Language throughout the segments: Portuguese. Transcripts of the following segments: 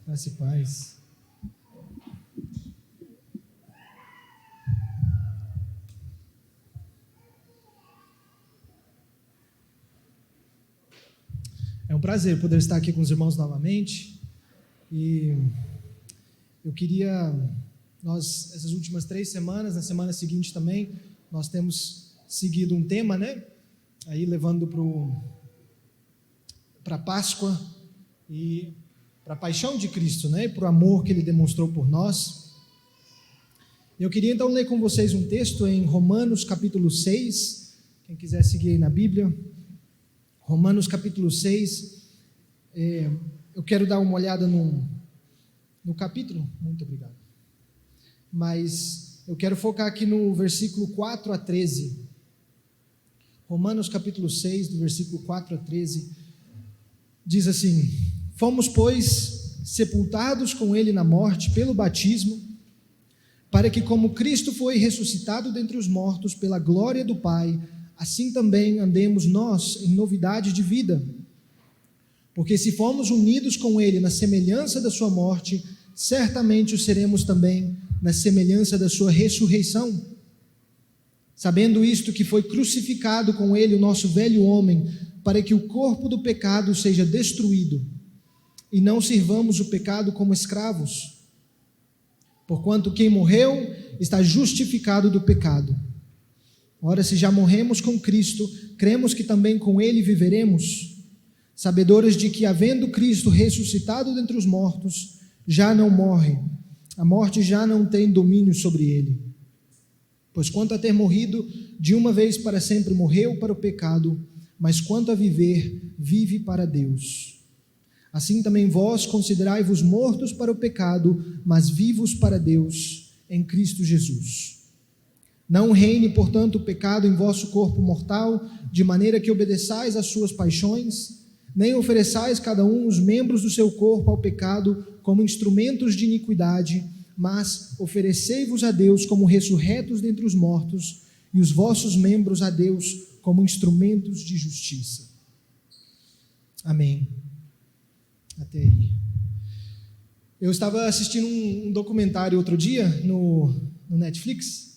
Graça e paz. É um prazer poder estar aqui com os irmãos novamente. E eu queria, essas últimas 3 semanas, na semana seguinte também, nós temos seguido um tema, né? Aí levando para a Páscoa e para a paixão de Cristo, né? E para o amor que Ele demonstrou por nós. Eu queria então ler com vocês um texto em Romanos capítulo 6, quem quiser seguir aí na Bíblia. Romanos capítulo 6, eu quero dar uma olhada no capítulo, muito obrigado, mas eu quero focar aqui no versículo 4 a 13, Romanos capítulo 6, do versículo 4 a 13, diz assim: fomos, pois, sepultados com ele na morte pelo batismo, para que como Cristo foi ressuscitado dentre os mortos pela glória do Pai, assim também andemos nós em novidade de vida. Porque se formos unidos com Ele na semelhança da sua morte, certamente o seremos também na semelhança da sua ressurreição. Sabendo isto, que foi crucificado com Ele o nosso velho homem, para que o corpo do pecado seja destruído, e não sirvamos o pecado como escravos. Porquanto quem morreu está justificado do pecado. Ora, se já morremos com Cristo, cremos que também com Ele viveremos, sabedores de que, havendo Cristo ressuscitado dentre os mortos, já não morre, a morte já não tem domínio sobre ele. Pois quanto a ter morrido, de uma vez para sempre morreu para o pecado, mas quanto a viver, vive para Deus. Assim também vós considerai-vos mortos para o pecado, mas vivos para Deus em Cristo Jesus. Não reine, portanto, o pecado em vosso corpo mortal, de maneira que obedeçais às suas paixões, nem ofereçais cada um os membros do seu corpo ao pecado como instrumentos de iniquidade, mas oferecei-vos a Deus como ressurretos dentre os mortos, e os vossos membros a Deus como instrumentos de justiça. Amém. Até aí. Eu estava assistindo um documentário outro dia no Netflix,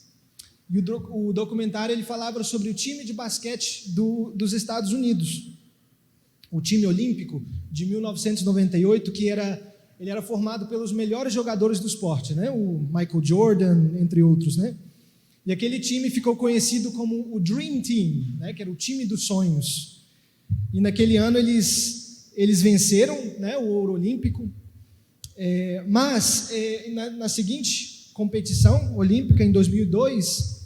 e o documentário ele falava sobre o time de basquete dos Estados Unidos, o time olímpico de 1998, que ele era formado pelos melhores jogadores do esporte, né? O Michael Jordan, entre outros, né? E aquele time ficou conhecido como o Dream Team, né? Que era o time dos sonhos. E naquele ano eles venceram, né? O ouro olímpico, mas na seguinte competição olímpica, em 2002,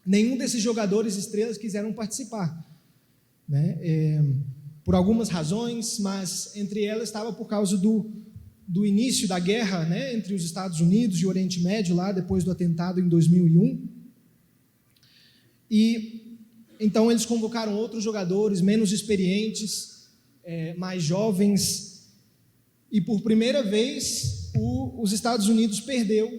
nenhum desses jogadores estrelas quiseram participar, né? Por algumas razões, mas entre elas estava por causa do início da guerra, né, entre os Estados Unidos e o Oriente Médio, lá depois do atentado em 2001. E então eles convocaram outros jogadores menos experientes, mais jovens, e por primeira vez os Estados Unidos perdeu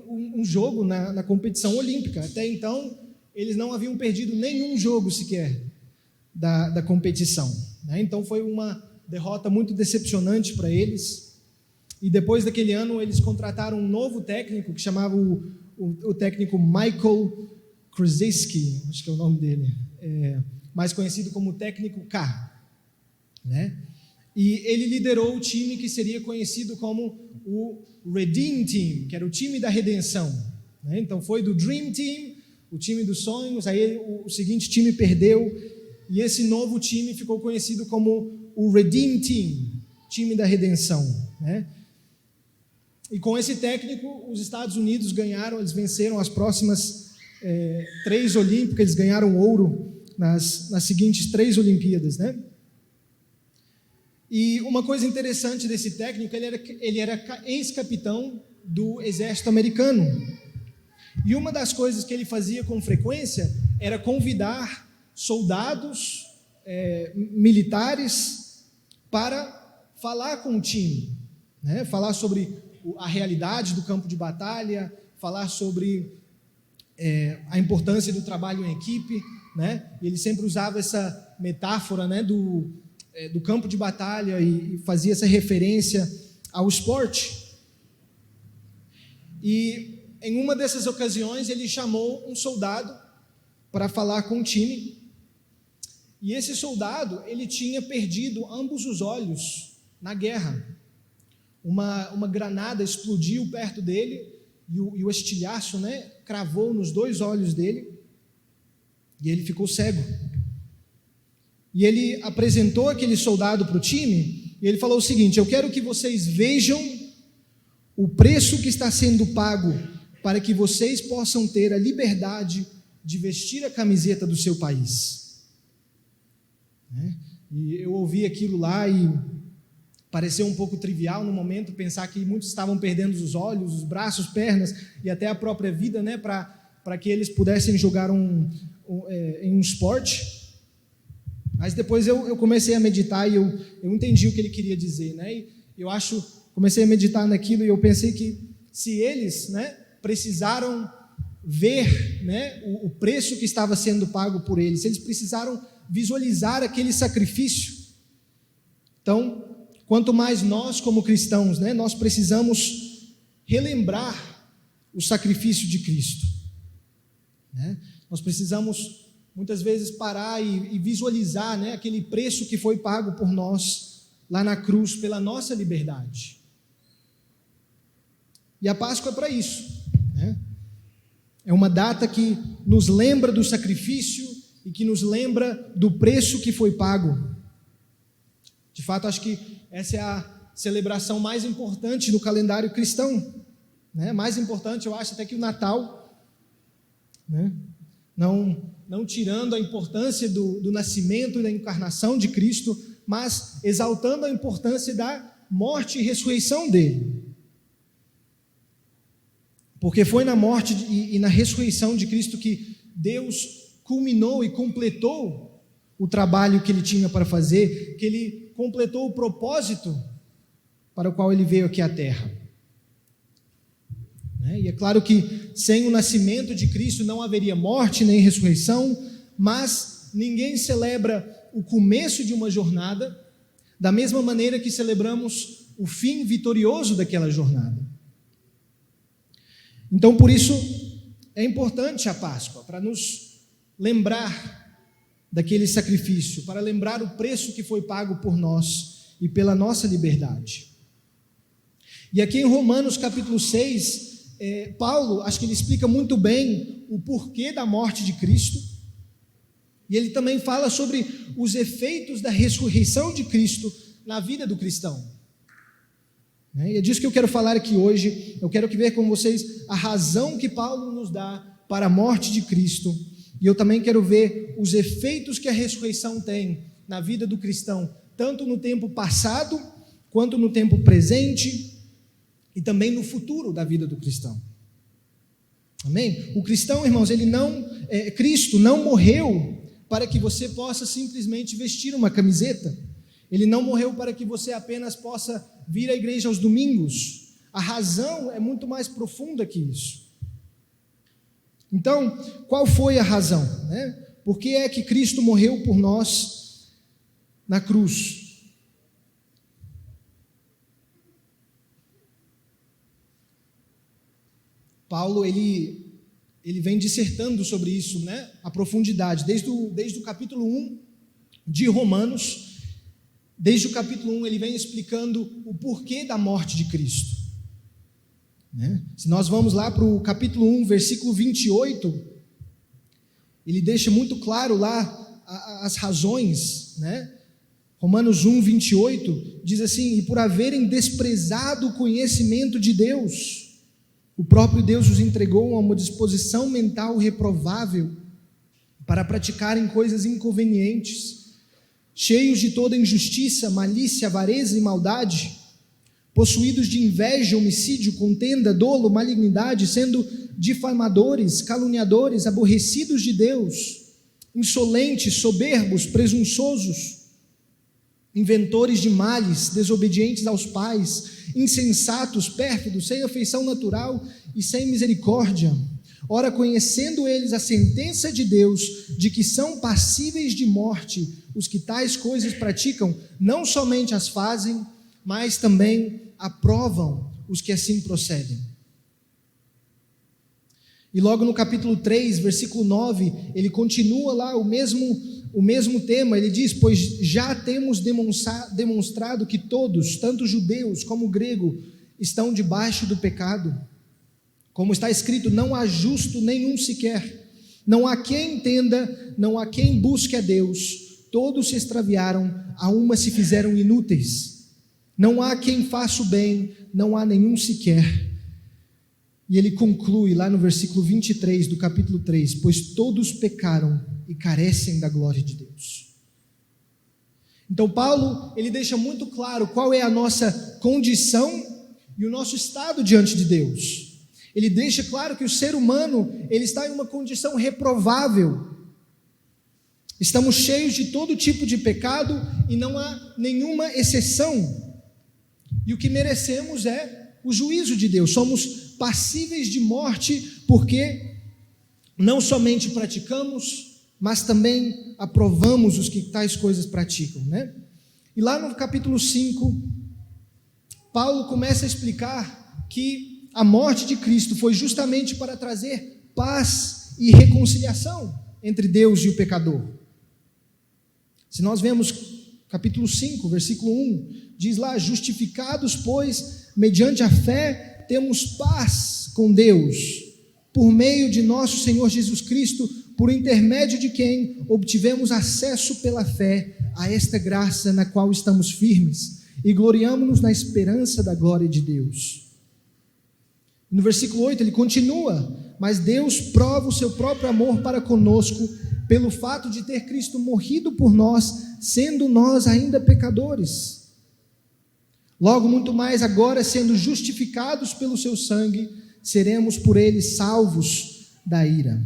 um jogo na competição olímpica. Até então eles não haviam perdido nenhum jogo sequer da competição, né? Então foi uma derrota muito decepcionante para eles, e depois daquele ano eles contrataram um novo técnico que chamava o técnico Michael Krzyzewski, acho que é o nome dele, mais conhecido como técnico K, né? E ele liderou o time que seria conhecido como o Redeem Team, que era o time da redenção, né? Então foi do Dream Team, o time dos sonhos, aí o seguinte time perdeu, e esse novo time ficou conhecido como o Redeem Team, time da redenção, né? E com esse técnico, os Estados Unidos ganharam, eles venceram as próximas 3 Olímpicas, eles ganharam ouro nas seguintes 3 Olimpíadas, né? E uma coisa interessante desse técnico, ele era ex-capitão do exército americano, e uma das coisas que ele fazia com frequência era convidar soldados, militares, para falar com o time, né? Falar sobre a realidade do campo de batalha, falar sobre a importância do trabalho em equipe, né? Ele sempre usava essa metáfora, né, do campo de batalha e fazia essa referência ao esporte. E em uma dessas ocasiões ele chamou um soldado para falar com o time, e esse soldado, ele tinha perdido ambos os olhos na guerra. Uma granada explodiu perto dele, e o estilhaço, cravou nos 2 olhos dele, e ele ficou cego. E ele apresentou aquele soldado para o time, e ele falou o seguinte: eu quero que vocês vejam o preço que está sendo pago para que vocês possam ter a liberdade de vestir a camiseta do seu país. E eu ouvi aquilo lá e pareceu um pouco trivial no momento, pensar que muitos estavam perdendo os olhos, os braços, pernas e até a própria vida, para que eles pudessem jogar em um esporte. Mas depois eu comecei a meditar e eu entendi o que ele queria dizer, E comecei a meditar naquilo e eu pensei que se eles, precisaram ver, o preço que estava sendo pago por eles, se eles precisaram visualizar aquele sacrifício, então, quanto mais nós como cristãos, nós precisamos relembrar o sacrifício de Cristo, Nós precisamos muitas vezes parar e visualizar, aquele preço que foi pago por nós lá na cruz pela nossa liberdade. E a Páscoa é para isso, É uma data que nos lembra do sacrifício e que nos lembra do preço que foi pago. De fato, acho que essa é a celebração mais importante do calendário cristão, Mais importante, eu acho, até que o Natal, Não tirando a importância do nascimento e da encarnação de Cristo, mas exaltando a importância da morte e ressurreição dele. Porque foi na morte e na ressurreição de Cristo que Deus culminou e completou o trabalho que ele tinha para fazer, que ele completou o propósito para o qual ele veio aqui à terra. E é claro que sem o nascimento de Cristo não haveria morte nem ressurreição, mas ninguém celebra o começo de uma jornada da mesma maneira que celebramos o fim vitorioso daquela jornada. Então, por isso, é importante a Páscoa, para nos lembrar daquele sacrifício, para lembrar o preço que foi pago por nós e pela nossa liberdade. E aqui em Romanos capítulo 6, Paulo, acho que ele explica muito bem o porquê da morte de Cristo, e ele também fala sobre os efeitos da ressurreição de Cristo na vida do cristão. E é disso que eu quero falar aqui hoje. Eu quero ver com vocês a razão que Paulo nos dá para a morte de Cristo, e eu também quero ver os efeitos que a ressurreição tem na vida do cristão, tanto no tempo passado, quanto no tempo presente, e também no futuro da vida do cristão. Amém? O cristão, irmãos, Cristo não morreu para que você possa simplesmente vestir uma camiseta. Ele não morreu para que você apenas possa vir à igreja aos domingos. A razão é muito mais profunda que isso. Então, qual foi a razão? Por que é que Cristo morreu por nós na cruz? Paulo, ele vem dissertando sobre isso, a profundidade, desde o capítulo 1 de Romanos. Desde o capítulo 1 ele vem explicando o porquê da morte de Cristo. Se nós vamos lá para o capítulo 1, versículo 28, ele deixa muito claro lá as razões, Romanos 1, 28, diz assim: e por haverem desprezado o conhecimento de Deus, o próprio Deus os entregou a uma disposição mental reprovável para praticarem coisas inconvenientes, cheios de toda injustiça, malícia, avareza e maldade, possuídos de inveja, homicídio, contenda, dolo, malignidade, sendo difamadores, caluniadores, aborrecidos de Deus, insolentes, soberbos, presunçosos, inventores de males, desobedientes aos pais, insensatos, pérfidos, sem afeição natural e sem misericórdia, Ora, conhecendo eles a sentença de Deus, de que são passíveis de morte os que tais coisas praticam, não somente as fazem, mas também aprovam os que assim procedem. E logo no capítulo 3, versículo 9, ele continua lá o mesmo tema. Ele diz: pois já temos demonstrado que todos, tanto judeus como grego, estão debaixo do pecado. Como está escrito: não há justo nenhum sequer, não há quem entenda, não há quem busque a Deus, todos se extraviaram, a uma se fizeram inúteis, não há quem faça o bem, não há nenhum sequer. E ele conclui lá no versículo 23 do capítulo 3, pois todos pecaram e carecem da glória de Deus. Então Paulo, ele deixa muito claro qual é a nossa condição e o nosso estado diante de Deus. Ele deixa claro que o ser humano, ele está em uma condição reprovável. Estamos cheios de todo tipo de pecado e não há nenhuma exceção. E o que merecemos é o juízo de Deus. Somos passíveis de morte porque não somente praticamos, mas também aprovamos os que tais coisas praticam, né? E lá no capítulo 5, Paulo começa a explicar que a morte de Cristo foi justamente para trazer paz e reconciliação entre Deus e o pecador. Se nós vemos capítulo 5, versículo 1, diz lá: justificados, pois, mediante a fé, temos paz com Deus, por meio de nosso Senhor Jesus Cristo, por intermédio de quem obtivemos acesso pela fé a esta graça na qual estamos firmes e gloriamo-nos na esperança da glória de Deus. No versículo 8 ele continua: mas Deus prova o seu próprio amor para conosco, pelo fato de ter Cristo morrido por nós, sendo nós ainda pecadores. Logo, muito mais agora, sendo justificados pelo seu sangue, seremos por ele salvos da ira.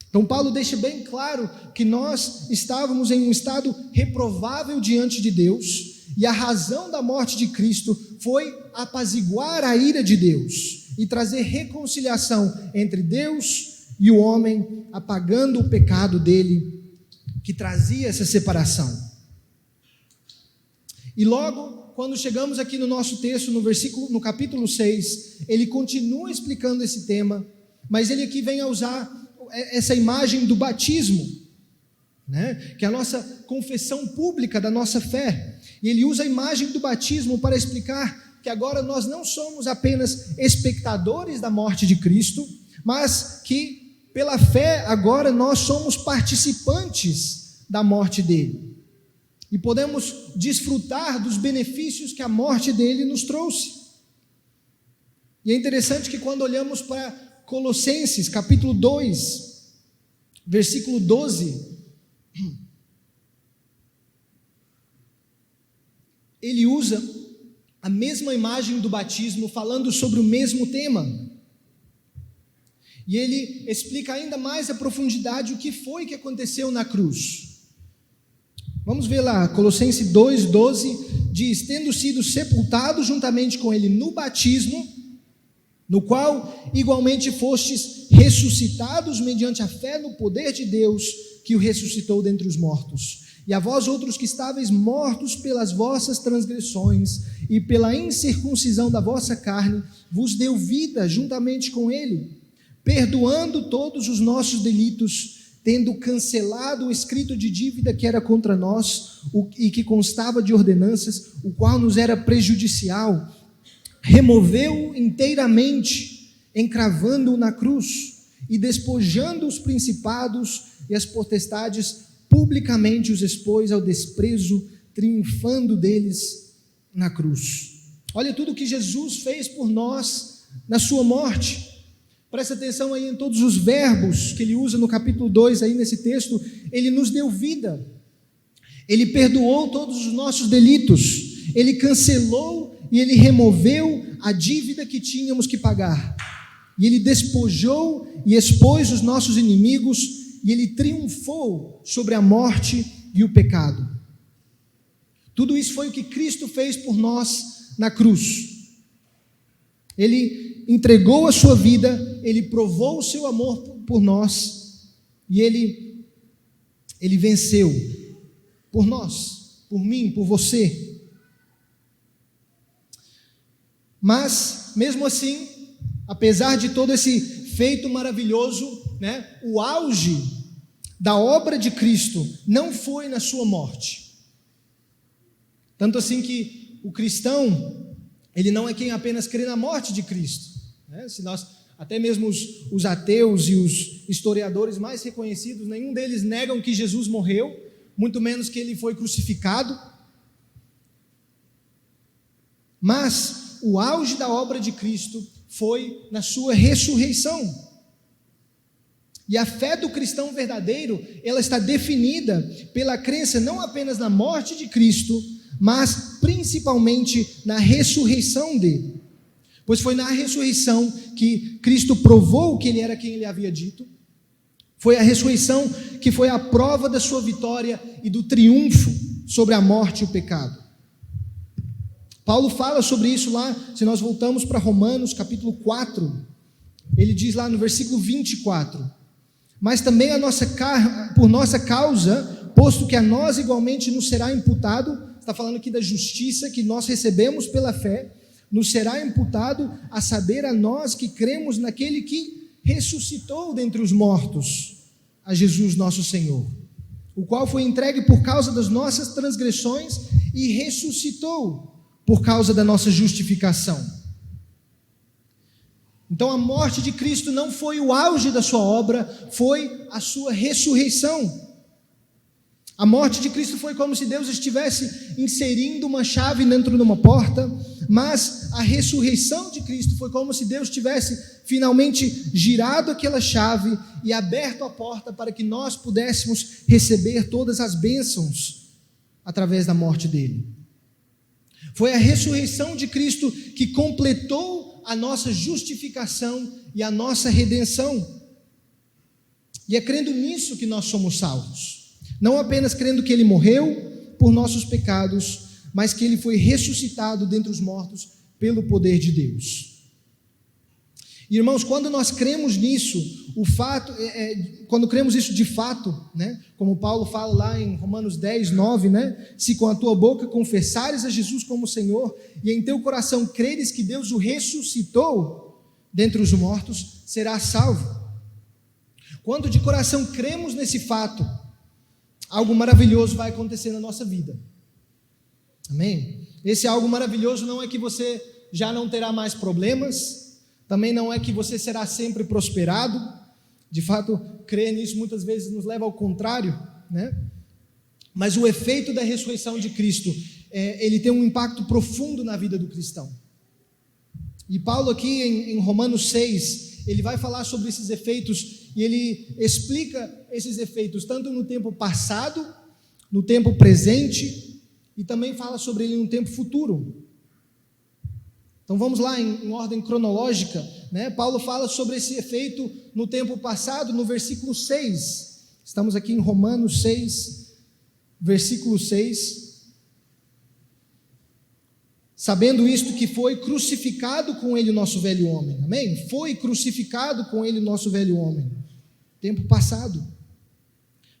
Então Paulo deixa bem claro que nós estávamos em um estado reprovável diante de Deus, e a razão da morte de Cristo foi apaziguar a ira de Deus e trazer reconciliação entre Deus e o homem, apagando o pecado dele, que trazia essa separação. E logo, quando chegamos aqui no nosso texto, no capítulo 6, ele continua explicando esse tema, mas ele aqui vem a usar essa imagem do batismo, né? Que é a nossa confissão pública da nossa fé. E ele usa a imagem do batismo para explicar que agora nós não somos apenas espectadores da morte de Cristo, mas que pela fé agora nós somos participantes da morte dele. E podemos desfrutar dos benefícios que a morte dele nos trouxe. E é interessante que quando olhamos para Colossenses capítulo 2, versículo 12, ele usa a mesma imagem do batismo, falando sobre o mesmo tema. E ele explica ainda mais a profundidade o que foi que aconteceu na cruz. Vamos ver lá, Colossenses 2:12 diz: tendo sido sepultados juntamente com ele no batismo, no qual igualmente fostes ressuscitados mediante a fé no poder de Deus, que o ressuscitou dentre os mortos. E a vós outros que estáveis mortos pelas vossas transgressões e pela incircuncisão da vossa carne, vos deu vida juntamente com ele, perdoando todos os nossos delitos, tendo cancelado o escrito de dívida que era contra nós e que constava de ordenanças, o qual nos era prejudicial, removeu-o inteiramente, encravando-o na cruz e despojando os principados e as potestades, publicamente os expôs ao desprezo, triunfando deles na cruz. Olha tudo que Jesus fez por nós na sua morte. Presta atenção aí em todos os verbos que ele usa no capítulo 2 aí nesse texto. Ele nos deu vida, ele perdoou todos os nossos delitos, ele cancelou e ele removeu a dívida que tínhamos que pagar, e ele despojou e expôs os nossos inimigos, e ele triunfou sobre a morte e o pecado. Tudo isso foi o que Cristo fez por nós na cruz. Ele entregou a sua vida, ele provou o seu amor por nós, e ele venceu por nós, por mim, por você. Mas, mesmo assim, apesar de todo esse feito maravilhoso, o auge da obra de Cristo não foi na sua morte. Tanto assim que o cristão, ele não é quem apenas crê na morte de Cristo. Se nós, até mesmo os ateus e os historiadores mais reconhecidos, nenhum deles negam que Jesus morreu, muito menos que ele foi crucificado. Mas o auge da obra de Cristo foi na sua ressurreição. E a fé do cristão verdadeiro, ela está definida pela crença não apenas na morte de Cristo, mas principalmente na ressurreição dele. Pois foi na ressurreição que Cristo provou que ele era quem ele havia dito. Foi a ressurreição que foi a prova da sua vitória e do triunfo sobre a morte e o pecado. Paulo fala sobre isso lá, se nós voltamos para Romanos capítulo 4, ele diz lá no versículo 24: mas também por nossa causa, posto que a nós igualmente nos será imputado, está falando aqui da justiça que nós recebemos pela fé, nos será imputado, a saber, a nós que cremos naquele que ressuscitou dentre os mortos, a Jesus nosso Senhor, o qual foi entregue por causa das nossas transgressões e ressuscitou por causa da nossa justificação. Então a morte de Cristo não foi o auge da sua obra, foi a sua ressurreição. A morte de Cristo foi como se Deus estivesse inserindo uma chave dentro de uma porta, mas a ressurreição de Cristo foi como se Deus tivesse finalmente girado aquela chave e aberto a porta para que nós pudéssemos receber todas as bênçãos através da morte dele. Foi a ressurreição de Cristo que completou a nossa justificação e a nossa redenção. E é crendo nisso que nós somos salvos. Não apenas crendo que ele morreu por nossos pecados, mas que ele foi ressuscitado dentre os mortos pelo poder de Deus. Irmãos, quando nós cremos nisso, quando cremos isso de fato, como Paulo fala lá em Romanos 10, 9, se com a tua boca confessares a Jesus como Senhor, e em teu coração creres que Deus o ressuscitou dentre os mortos, serás salvo. Quando de coração cremos nesse fato, algo maravilhoso vai acontecer na nossa vida. Amém? Esse algo maravilhoso não é que você já não terá mais problemas, também não é que você será sempre prosperado. De fato, crer nisso muitas vezes nos leva ao contrário, Mas o efeito da ressurreição de Cristo, ele tem um impacto profundo na vida do cristão. E Paulo aqui em Romanos 6, ele vai falar sobre esses efeitos, e ele explica esses efeitos tanto no tempo passado, no tempo presente, e também fala sobre ele no tempo futuro. Então vamos lá em ordem cronológica, Paulo fala sobre esse efeito no tempo passado, no versículo 6. Estamos aqui em Romanos 6, versículo 6. Sabendo isto, que foi crucificado com ele o nosso velho homem. Amém? Foi crucificado com ele o nosso velho homem. Tempo passado.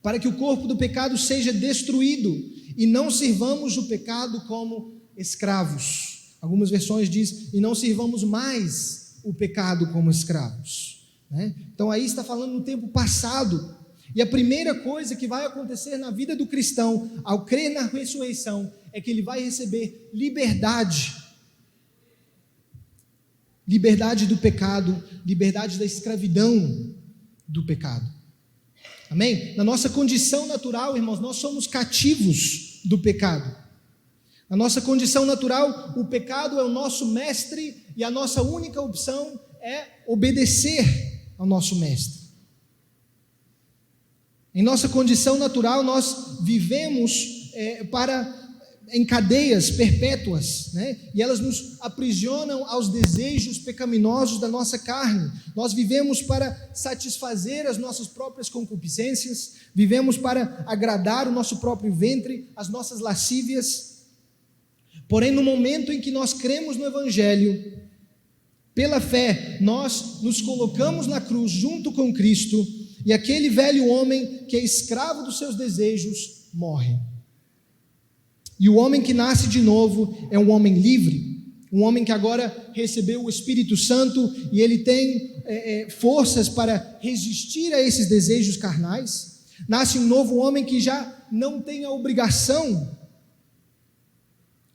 Para que o corpo do pecado seja destruído e não sirvamos o pecado como escravos. Algumas versões dizem, e não sirvamos mais o pecado como escravos. Então aí está falando no tempo passado. E a primeira coisa que vai acontecer na vida do cristão, ao crer na ressurreição, é que ele vai receber liberdade. Liberdade do pecado, liberdade da escravidão do pecado. Amém? Na nossa condição natural, irmãos, nós somos cativos do pecado. Na nossa condição natural, o pecado é o nosso mestre e a nossa única opção é obedecer ao nosso mestre. Em nossa condição natural, nós vivemos em cadeias perpétuas, e elas nos aprisionam aos desejos pecaminosos da nossa carne. Nós vivemos para satisfazer as nossas próprias concupiscências, vivemos para agradar o nosso próprio ventre, as nossas lascívias. Porém, no momento em que nós cremos no Evangelho, Pela fé, nós nos colocamos na cruz junto com Cristo, e aquele velho homem que é escravo dos seus desejos morre. E o homem que nasce de novo é um homem livre, um homem que agora recebeu o Espírito Santo e ele tem forças para resistir a esses desejos carnais. Nasce um novo homem que já não tem a obrigação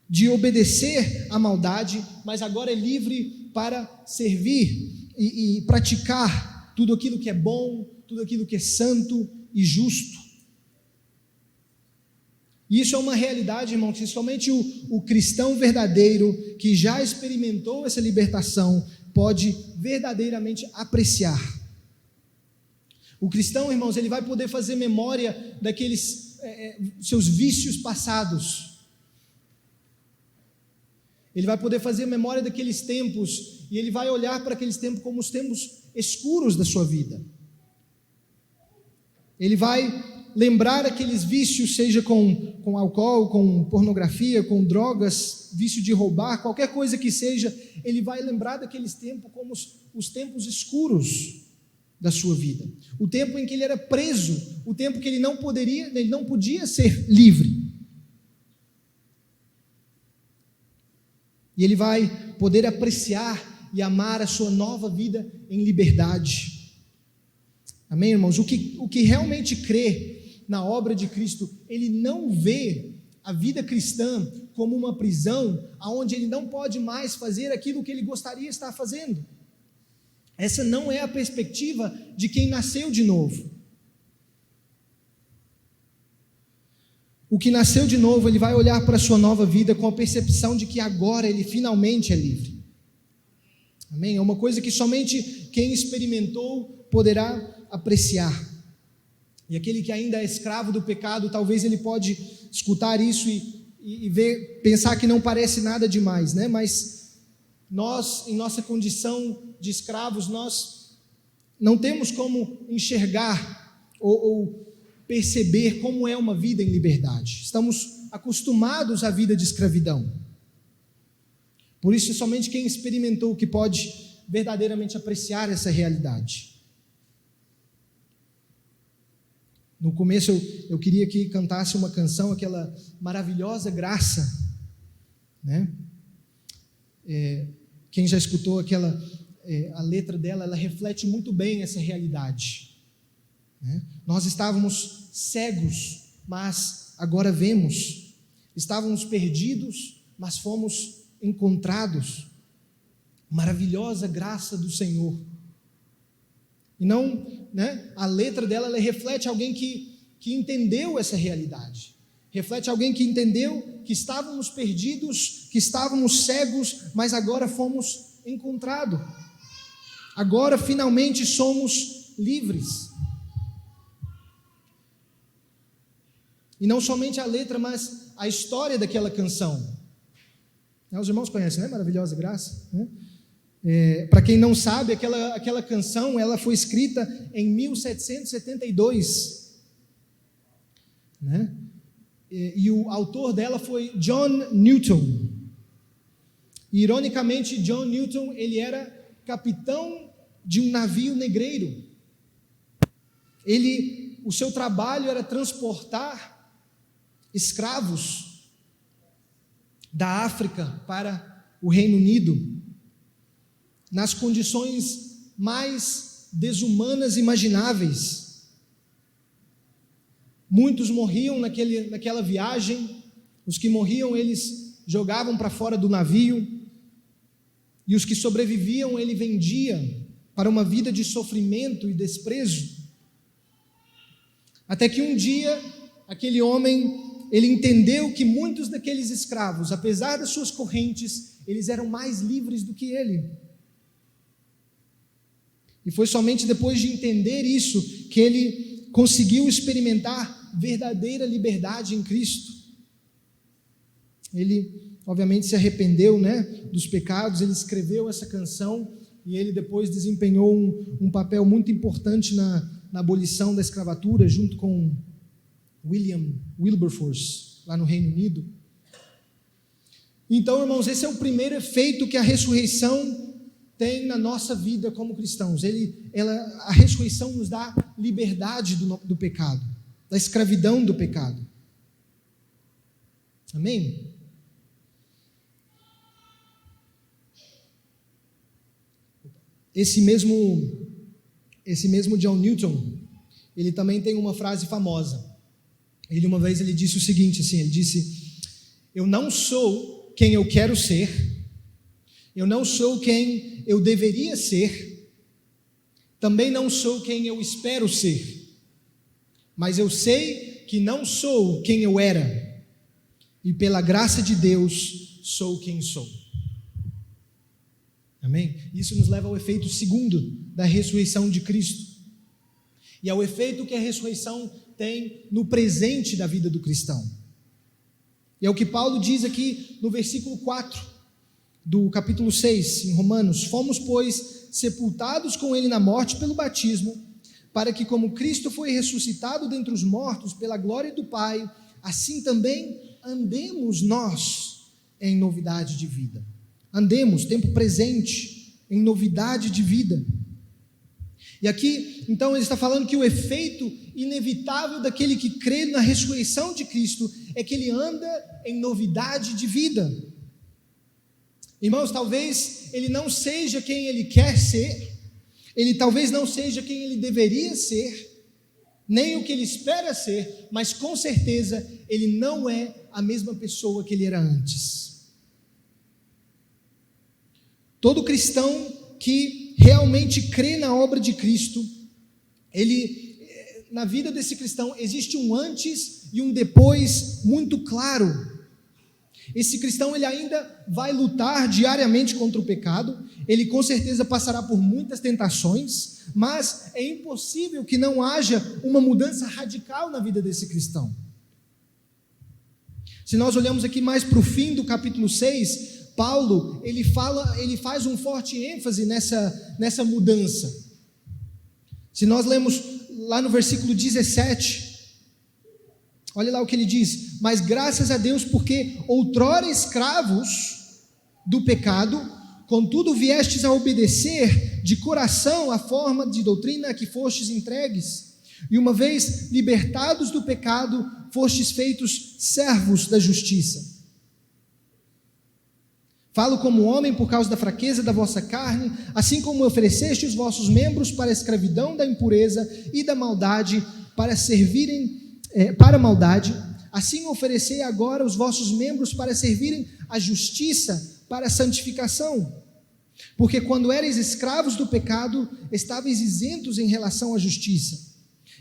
de obedecer à maldade, mas agora é livre para servir e praticar tudo aquilo que é bom, tudo aquilo que é santo e justo. E isso é uma realidade, irmão, que somente o cristão verdadeiro, que já experimentou essa libertação, pode verdadeiramente apreciar. O cristão, irmãos, ele vai poder fazer memória daqueles seus vícios passados. Ele vai poder fazer memória daqueles tempos, e ele vai olhar para aqueles tempos como os tempos escuros da sua vida. Ele vai lembrar aqueles vícios, seja com álcool, com pornografia, com drogas, vício de roubar, qualquer coisa que seja, ele vai lembrar daqueles tempos como os tempos escuros da sua vida. O tempo em que ele era preso, o tempo que ele não podia ser livre. E ele vai poder apreciar e amar a sua nova vida em liberdade. Amém, irmãos? O que realmente crê na obra de Cristo, ele não vê a vida cristã como uma prisão, onde ele não pode mais fazer aquilo que ele gostaria de estar fazendo. Essa não é a perspectiva de quem nasceu de novo. O que nasceu de novo, ele vai olhar para a sua nova vida com a percepção de que agora ele finalmente é livre. Amém? É uma coisa que somente quem experimentou poderá apreciar. E aquele que ainda é escravo do pecado, talvez ele pode escutar isso e pensar que não parece nada demais, né? Mas nós, em nossa condição de escravos, nós não temos como enxergar ou perceber como é uma vida em liberdade. Estamos acostumados à vida de escravidão. Por isso, somente quem experimentou que pode verdadeiramente apreciar essa realidade. No começo eu queria que cantasse uma canção, aquela maravilhosa graça, né? Quem já escutou a letra dela, ela reflete muito bem essa realidade. Nós estávamos cegos, mas agora vemos. Estávamos perdidos, mas fomos encontrados. Maravilhosa graça do Senhor. E não, a letra dela, ela reflete alguém que entendeu essa realidade. Reflete alguém que entendeu que estávamos perdidos, que estávamos cegos, mas agora fomos encontrados. Agora finalmente somos livres. E não somente a letra, mas a história daquela canção. Os irmãos conhecem, né? Maravilhosa graça, né? Para quem não sabe, aquela canção, ela foi escrita em 1772, né? E o autor dela foi John Newton. E, ironicamente, John Newton, ele era capitão de um navio negreiro. O seu trabalho era transportar escravos da África para o Reino Unido, nas condições mais desumanas imagináveis. Muitos morriam naquela viagem. Os que morriam, eles jogavam para fora do navio, e os que sobreviviam, ele vendia para uma vida de sofrimento e desprezo. Até que um dia, aquele homem, ele entendeu que muitos daqueles escravos, apesar das suas correntes, eles eram mais livres do que ele. E foi somente depois de entender isso que ele conseguiu experimentar verdadeira liberdade em Cristo. Ele, obviamente, se arrependeu, dos pecados, ele escreveu essa canção e ele depois desempenhou um papel muito importante na abolição da escravatura, junto com William Wilberforce, lá no Reino Unido. Então, irmãos, esse é o primeiro efeito que a ressurreição tem na nossa vida como cristãos. A ressurreição nos dá liberdade do pecado, da escravidão do pecado. Amém? Esse mesmo John Newton, ele também tem uma frase famosa. Uma vez ele disse o seguinte, assim, ele disse: eu não sou quem eu quero ser, eu não sou quem eu deveria ser, também não sou quem eu espero ser, mas eu sei que não sou quem eu era, e pela graça de Deus sou quem sou. Amém? Isso nos leva ao efeito segundo da ressurreição de Cristo, e ao efeito que a ressurreição tem no presente da vida do cristão. E é o que Paulo diz aqui no versículo 4 do capítulo 6, em Romanos: fomos, pois, sepultados com ele na morte pelo batismo, para que, como Cristo foi ressuscitado dentre os mortos pela glória do Pai, assim também andemos nós em novidade de vida. Andemos, tempo presente, em novidade de vida. E aqui, então, ele está falando que o efeito inevitável daquele que crê na ressurreição de Cristo é que ele anda em novidade de vida. Irmãos, talvez ele não seja quem ele quer ser, ele talvez não seja quem ele deveria ser, nem o que ele espera ser, mas com certeza ele não é a mesma pessoa que ele era antes. Todo cristão que realmente crê na obra de Cristo, na vida desse cristão existe um antes e um depois muito claro. Esse cristão, ele ainda vai lutar diariamente contra o pecado, ele com certeza passará por muitas tentações, mas é impossível que não haja uma mudança radical na vida desse cristão. Se nós olhamos aqui mais para o fim do capítulo 6, Paulo, ele faz um forte ênfase nessa mudança. Se nós lemos lá no versículo 17, olha lá o que ele diz: mas graças a Deus, porque outrora escravos do pecado, contudo viestes a obedecer de coração a forma de doutrina a que fostes entregues, e uma vez libertados do pecado, fostes feitos servos da justiça. Falo como homem por causa da fraqueza da vossa carne, assim como ofereceste os vossos membros para a escravidão da impureza e da maldade, para servirem para a maldade, assim oferecei agora os vossos membros para servirem à justiça, para a santificação. Porque quando erais escravos do pecado, estáveis isentos em relação à justiça.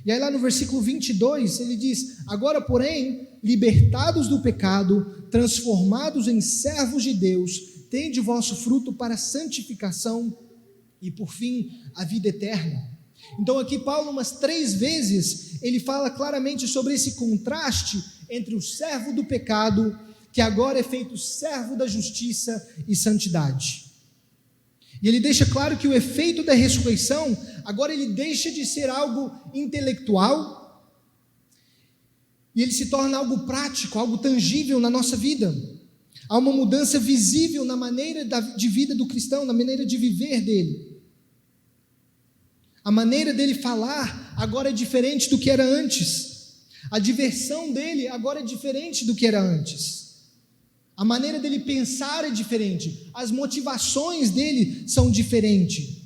E aí lá no versículo 22, ele diz: agora, porém, libertados do pecado, transformados em servos de Deus, tende o vosso fruto para a santificação e, por fim, a vida eterna. Então aqui Paulo, umas 3 vezes, ele fala claramente sobre esse contraste entre o servo do pecado, que agora é feito servo da justiça e santidade. E ele deixa claro que o efeito da ressurreição, agora ele deixa de ser algo intelectual, e ele se torna algo prático, algo tangível na nossa vida. Há uma mudança visível na maneira de vida do cristão, na maneira de viver dele. A maneira dele falar agora é diferente do que era antes. A diversão dele agora é diferente do que era antes. A maneira dele pensar é diferente. As motivações dele são diferentes.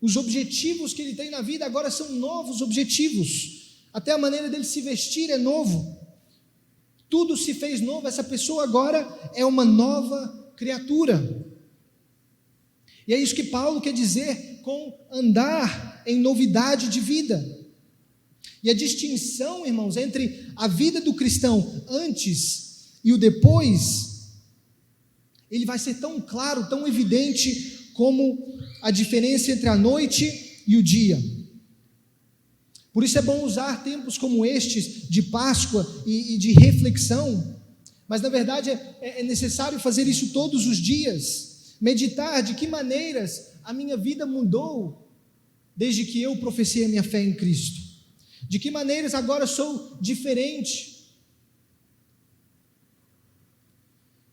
Os objetivos que ele tem na vida agora são novos objetivos. Até a maneira dele se vestir é novo. Tudo se fez novo. Essa pessoa agora é uma nova criatura. E é isso que Paulo quer dizer com andar em novidade de vida. E a distinção, irmãos, entre a vida do cristão antes e o depois, ele vai ser tão claro, tão evidente como a diferença entre a noite e o dia. Por isso é bom usar tempos como estes de Páscoa e de reflexão, mas na verdade é necessário fazer isso todos os dias, meditar de que maneiras a minha vida mudou desde que eu professei a minha fé em Cristo. De que maneiras agora sou diferente?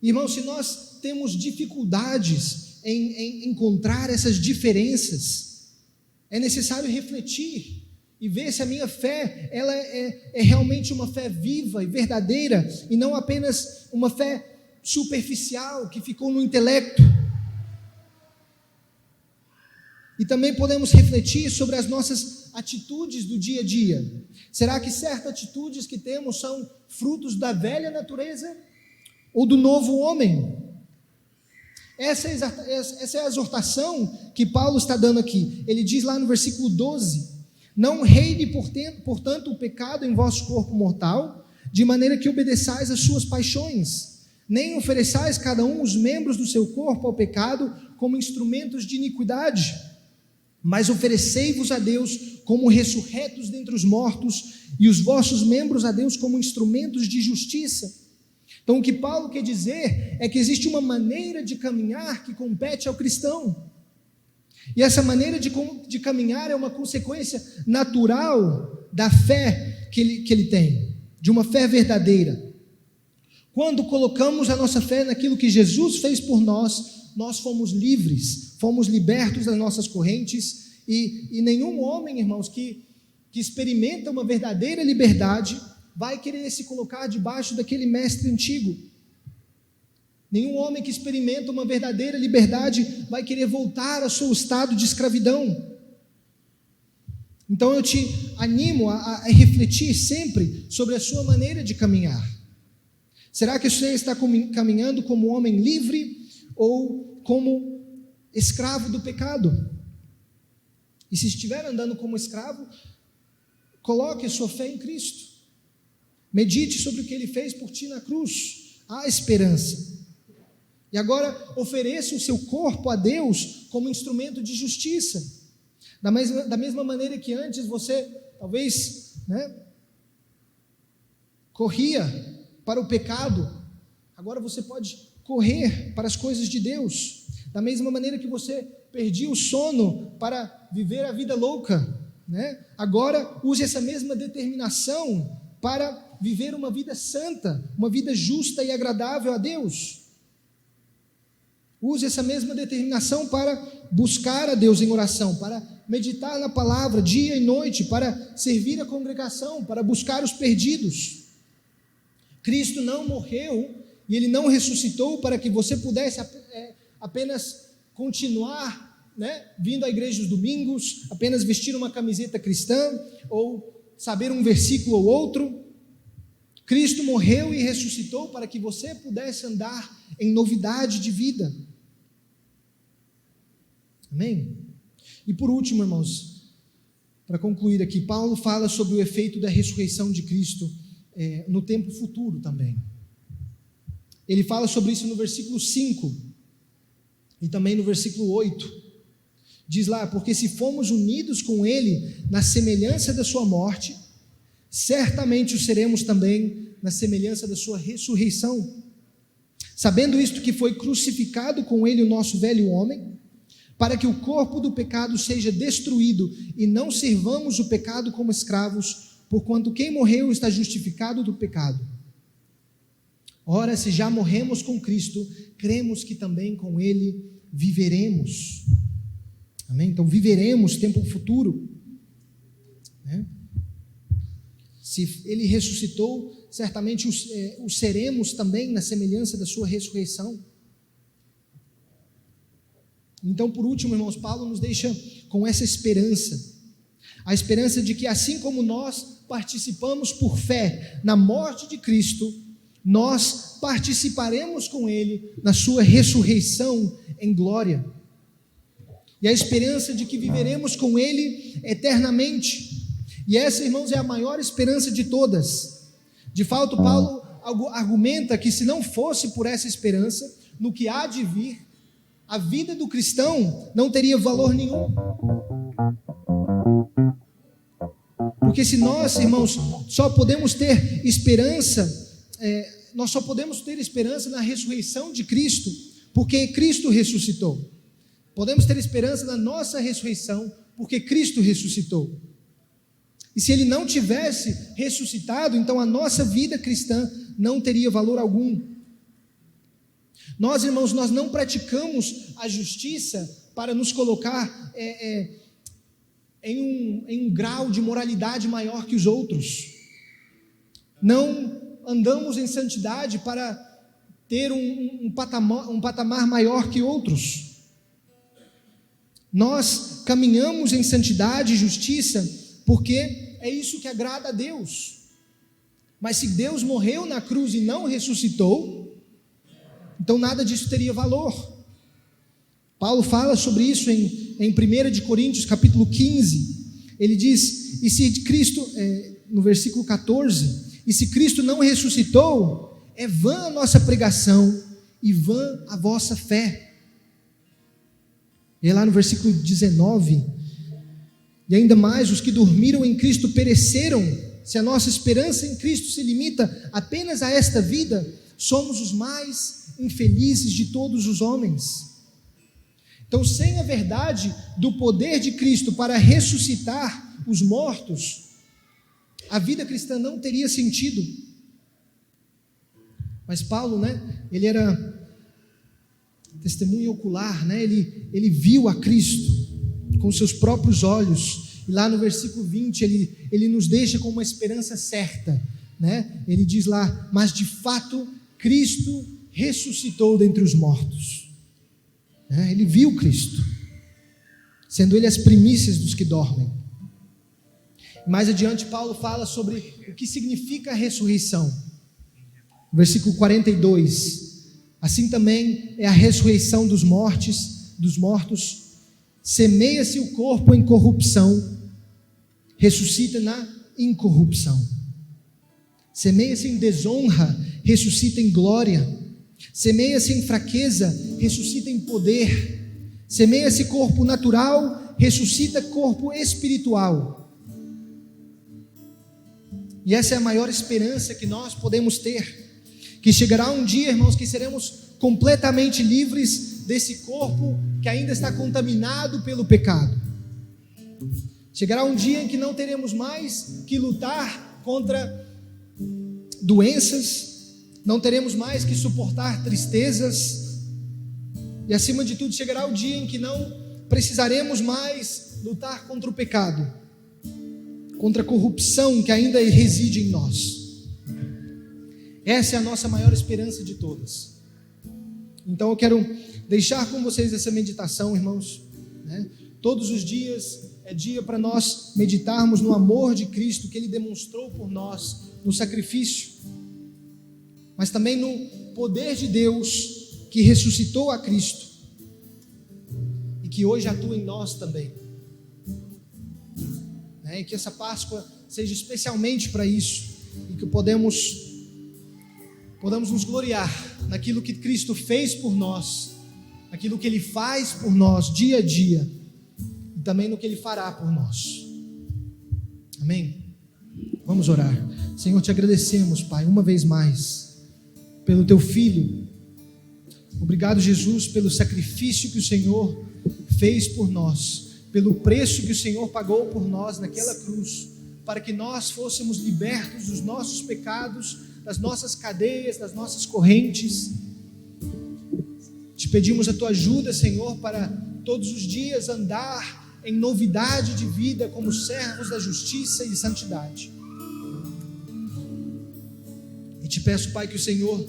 Irmão, se nós temos dificuldades em encontrar essas diferenças, é necessário refletir e ver se a minha fé ela é realmente uma fé viva e verdadeira, e não apenas uma fé superficial que ficou no intelecto. E também podemos refletir sobre as nossas atitudes do dia a dia. Será que certas atitudes que temos são frutos da velha natureza ou do novo homem? Essa é a exortação que Paulo está dando aqui. Ele diz lá no versículo 12: não reine, portanto, o pecado em vosso corpo mortal, de maneira que obedeçais às suas paixões, nem ofereçais cada um os membros do seu corpo ao pecado como instrumentos de iniquidade, mas oferecei-vos a Deus como ressurretos dentre os mortos, e os vossos membros a Deus como instrumentos de justiça. Então, o que Paulo quer dizer é que existe uma maneira de caminhar que compete ao cristão, e essa maneira de caminhar é uma consequência natural da fé que ele tem, de uma fé verdadeira. Quando colocamos a nossa fé naquilo que Jesus fez por nós, nós fomos livres, fomos libertos das nossas correntes, e nenhum homem, irmãos, que experimenta uma verdadeira liberdade, vai querer se colocar debaixo daquele mestre antigo. Nenhum homem que experimenta uma verdadeira liberdade vai querer voltar ao seu estado de escravidão. Então eu te animo a refletir sempre sobre a sua maneira de caminhar. Será que você está caminhando como homem livre ou como escravo do pecado? E se estiver andando como escravo, coloque a sua fé em Cristo. Medite sobre o que Ele fez por ti na cruz. Há esperança. E agora ofereça o seu corpo a Deus como instrumento de justiça. Da mesma maneira que antes você talvez corria para o pecado, agora você pode correr para as coisas de Deus. Da mesma maneira que você perdia o sono para viver a vida louca, agora use essa mesma determinação para viver uma vida santa, uma vida justa e agradável a Deus. Use essa mesma determinação para buscar a Deus em oração, para meditar na palavra dia e noite, para servir a congregação, para buscar os perdidos. Cristo não morreu e Ele não ressuscitou para que você pudesse apenas continuar vindo à igreja os domingos, apenas vestir uma camiseta cristã, ou saber um versículo ou outro. Cristo morreu e ressuscitou para que você pudesse andar em novidade de vida. Amém? E por último, irmãos, para concluir aqui, Paulo fala sobre o efeito da ressurreição de Cristo no tempo futuro também. Ele fala sobre isso no versículo 5 e também no versículo 8. Diz lá: porque se fomos unidos com Ele na semelhança da sua morte, certamente o seremos também na semelhança da sua ressurreição. Sabendo isto, que foi crucificado com Ele o nosso velho homem, para que o corpo do pecado seja destruído e não servamos o pecado como escravos, porquanto quem morreu está justificado do pecado. Ora, se já morremos com Cristo, cremos que também com Ele viveremos. Amém? Então viveremos tempo futuro. Se Ele ressuscitou, certamente o seremos também na semelhança da sua ressurreição. Então, por último, irmãos, Paulo nos deixa com essa esperança, a esperança de que assim como nós participamos por fé na morte de Cristo, nós participaremos com Ele na sua ressurreição em glória, e a esperança de que viveremos com Ele eternamente. E essa, irmãos, é a maior esperança de todas. De fato, Paulo argumenta que se não fosse por essa esperança, no que há de vir, a vida do cristão não teria valor nenhum. Porque se nós, irmãos, só podemos ter esperança, nós só podemos ter esperança na ressurreição de Cristo, porque Cristo ressuscitou. Podemos ter esperança na nossa ressurreição, porque Cristo ressuscitou. E se Ele não tivesse ressuscitado, então a nossa vida cristã não teria valor algum. Nós, irmãos, nós não praticamos a justiça para nos colocar em um grau de moralidade maior que os outros. Não andamos em santidade para ter um patamar maior que outros. Nós caminhamos em santidade e justiça porque é isso que agrada a Deus. Mas se Deus morreu na cruz e não ressuscitou, então nada disso teria valor. Paulo fala sobre isso em 1 Coríntios capítulo 15. Ele diz, e se Cristo, no versículo 14, e se Cristo não ressuscitou, é vã a nossa pregação e vã a vossa fé. E lá no versículo 19, e ainda mais, os que dormiram em Cristo pereceram. Se a nossa esperança em Cristo se limita apenas a esta vida, somos os mais infelizes de todos os homens. Então, sem a verdade do poder de Cristo para ressuscitar os mortos, a vida cristã não teria sentido. Mas Paulo, ele era testemunha ocular, ele viu a Cristo com seus próprios olhos, e lá no versículo 20, ele nos deixa com uma esperança certa, ele diz lá, mas de fato, Cristo ressuscitou dentre os mortos. Ele viu Cristo, sendo Ele as primícias dos que dormem. Mais adiante Paulo fala sobre o que significa a ressurreição. Versículo 42, assim também é a ressurreição dos mortos, semeia-se o corpo em corrupção, ressuscita na incorrupção. Semeia-se em desonra, ressuscita em glória. Semeia-se em fraqueza, ressuscita em poder. Semeia-se corpo natural, ressuscita corpo espiritual. E essa é a maior esperança que nós podemos ter, que chegará um dia, irmãos, que seremos completamente livres desse corpo que ainda está contaminado pelo pecado. Chegará um dia em que não teremos mais que lutar contra doenças, não teremos mais que suportar tristezas, e acima de tudo chegará o dia em que não precisaremos mais lutar contra o pecado, contra a corrupção que ainda reside em nós. Essa é a nossa maior esperança de todas. Então eu quero deixar com vocês essa meditação, irmãos, Todos os dias é dia para nós meditarmos no amor de Cristo que Ele demonstrou por nós, no sacrifício, mas também no poder de Deus que ressuscitou a Cristo e que hoje atua em nós também. E que essa Páscoa seja especialmente para isso, e que podemos nos gloriar naquilo que Cristo fez por nós, naquilo que Ele faz por nós dia a dia, e também no que Ele fará por nós. Amém? Vamos orar. Senhor, te agradecemos, Pai, uma vez mais pelo Teu Filho. Obrigado, Jesus, pelo sacrifício que o Senhor fez por nós, pelo preço que o Senhor pagou por nós naquela cruz, para que nós fôssemos libertos dos nossos pecados, das nossas cadeias, das nossas correntes. Te pedimos a Tua ajuda, Senhor, para todos os dias andar em novidade de vida como servos da justiça e santidade. E te peço, Pai, que o Senhor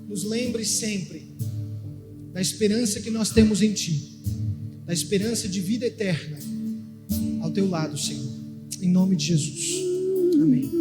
nos lembre sempre da esperança que nós temos em Ti, da esperança de vida eterna ao Teu lado, Senhor. Em nome de Jesus. Amém.